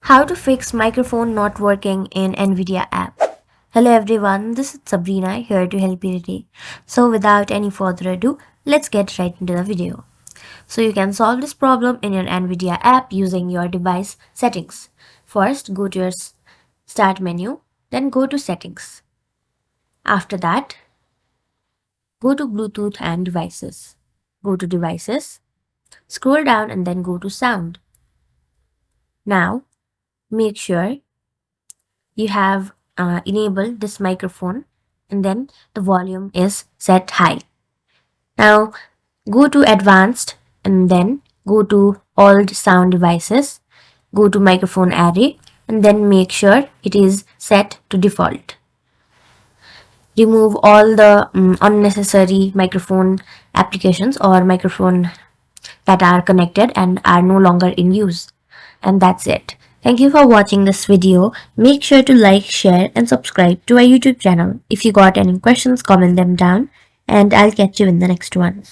How to fix microphone not working in NVIDIA app. Hello everyone, this is Sabrina here to help you today. So without any further ado, let's get right into the video. So you can solve this problem in your NVIDIA app using your device settings. First, go to your start menu, then go to settings. After that, go to Bluetooth and devices. Go to devices, scroll down and then go to sound. Now, make sure you have enabled this microphone and then the volume is set high. Now go to advanced and then go to all sound devices, go to microphone array and then make sure it is set to default. Remove all the unnecessary microphone applications or microphone that are connected and are no longer in use. And that's it. Thank you for watching this video. Make sure to like, share and subscribe to our YouTube channel. If you got any questions, comment them down and I'll catch you in the next one.